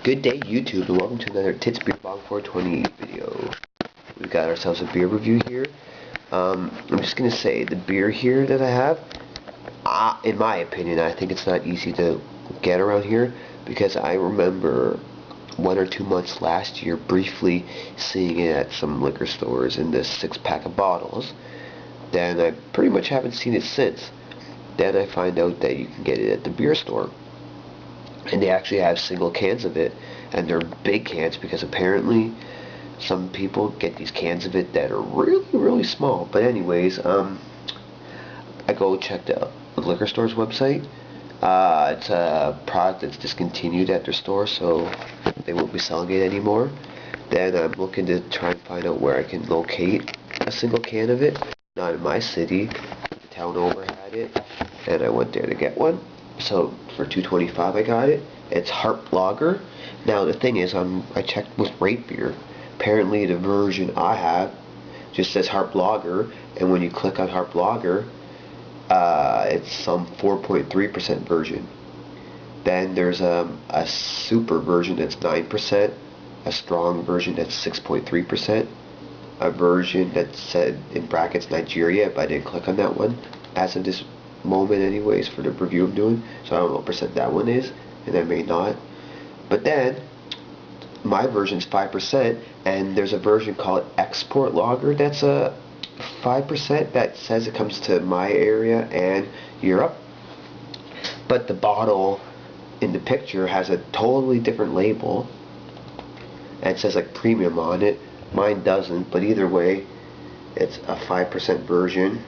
Good day, YouTube, and welcome to another Tits Beer Bong 420 video. We've got ourselves a beer review here. I'm just gonna say the beer here that I have, in my opinion, I think it's not easy to get around here because I remember 1 or 2 months last year briefly seeing it at some liquor stores in this 6-pack of bottles. Then I pretty much haven't seen it since. Then I find out that you can get it at the beer store. And they actually have single cans of it, and they're big cans because apparently some people get these cans of it that are really small. But anyways, I go check the liquor store's website. It's a product that's discontinued at their store, so they won't be selling it anymore. Then I'm looking to try and find out where I can locate a single can of it. Not in my city. The town over had it, and I went there to get one. So for $2.25 I got it. It's Harp Lager. Now the thing is, I checked with Rate Beer. Apparently the version I have just says Harp Lager, and when you click on Harp Lager, it's some 4.3% version. Then there's a super version that's 9%, a strong version that's 6.3%, a version that said in brackets Nigeria, but I didn't click on that one as of this moment anyways for the review I'm doing, so I don't know what percent that one is, and I may not. But then my version's 5%, and there's a version called Export Lager that's a 5% that says it comes to my area and Europe, but the bottle in the picture has a totally different label and it says like premium on it. Mine doesn't, but either way it's a 5% version.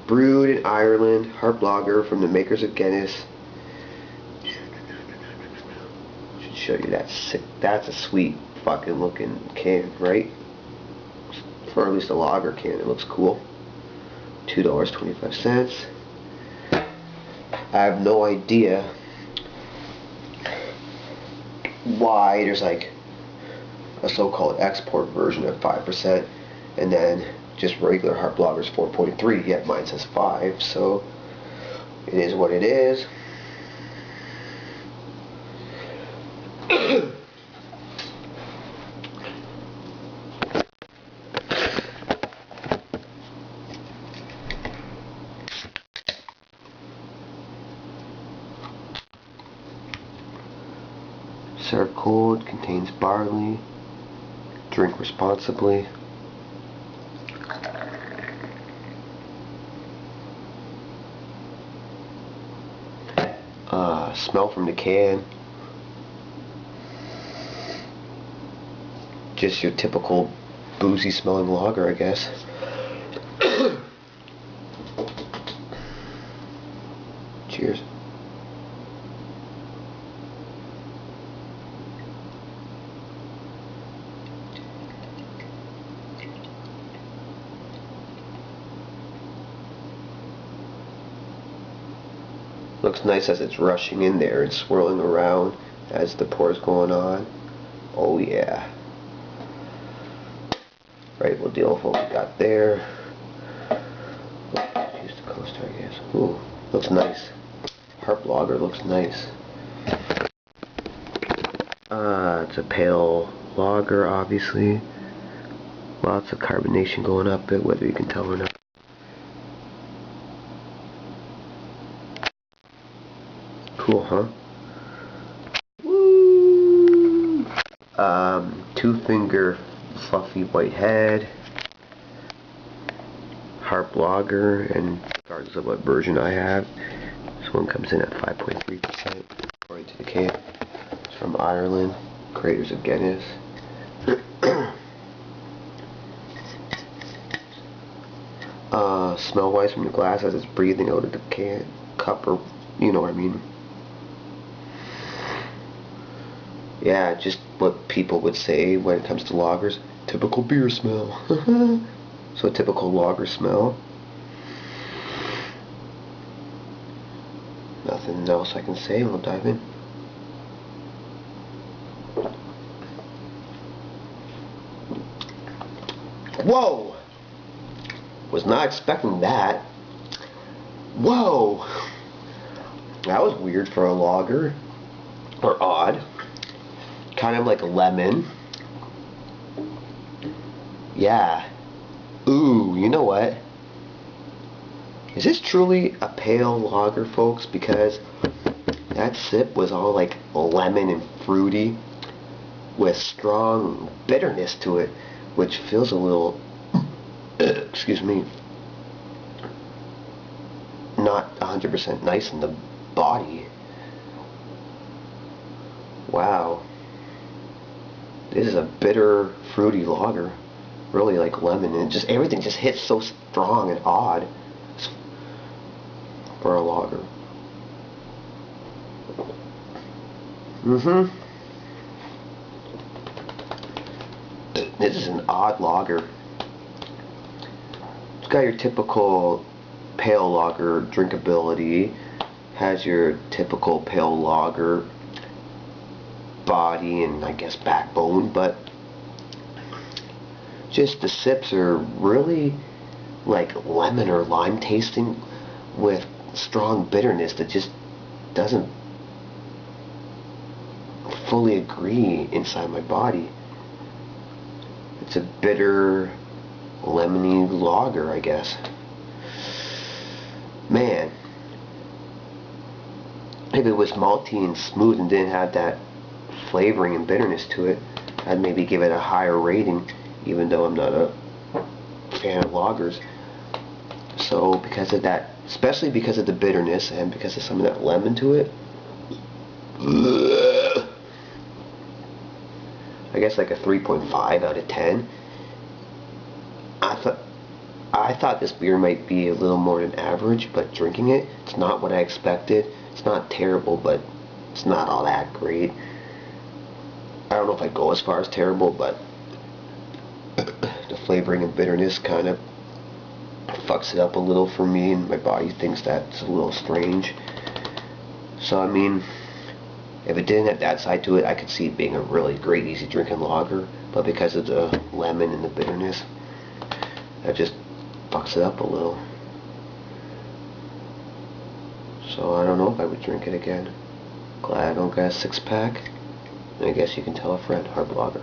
Brewed in Ireland, Harp Lager from the makers of Guinness. Should show you that sick. That's a sweet fucking looking can, right? For at least a lager can, it looks cool. $2.25. I have no idea why there's like a so-called export version of 5%, and then just regular Harp Lager's 4.3, yet mine says 5, so it is what it is. Serve cold, contains barley, drink responsibly. Smell from the can, just your typical boozy smelling lager, I guess. Cheers. Looks nice as it's rushing in there and swirling around as the pour's going on. Oh yeah. Right, we'll deal with what we got there. Use the coaster, I guess. Ooh, looks nice. Harp Lager looks nice. It's a pale lager, obviously. Lots of carbonation going up it, whether you can tell or not. Cool, huh? Woo! 2-finger fluffy white head. Harp Lager, and regardless of what version I have, this one comes in at 5.3% according to the can. It's from Ireland, creators of Guinness. Smell-wise from the glass as it's breathing out of the can, cup, or you know what I mean. Yeah, just what people would say when it comes to lagers. Typical beer smell. So typical lager smell. Nothing else I can say. We'll dive in. Whoa! Was not expecting that. Whoa! That was weird for a lager. Or odd. kind of like a lemon. Yeah. Ooh, you know what? Is this truly a pale lager, folks? Because that sip was all like lemon and fruity with strong bitterness to it, which feels a little, excuse me, not 100% nice in the body. Wow. This is a bitter, fruity lager. Really like lemon, and just everything just hits so strong and odd for a lager. This is an odd lager. It's got your typical pale lager drinkability, has your typical pale lager body and I guess backbone, but just the sips are really like lemon or lime tasting with strong bitterness that just doesn't fully agree inside my body. It's a bitter, lemony lager, I guess. Man, if it was malty and smooth and didn't have that flavoring and bitterness to it, I'd maybe give it a higher rating, even though I'm not a fan of lagers. So because of that, especially because of the bitterness and because of some of that lemon to it, I guess like a 3.5 out of 10. I thought this beer might be a little more than average, but drinking it, it's not what I expected. It's not terrible, but it's not all that great. I don't know if I'd go as far as terrible, but the flavoring and bitterness kind of fucks it up a little for me, and my body thinks that's a little strange. So I mean, if it didn't have that side to it, I could see it being a really great, easy drinking lager. But because of the lemon and the bitterness, that just fucks it up a little. So I don't know if I would drink it again. Glad I don't got a 6-pack. I guess you can tell a friend. Harp Lager.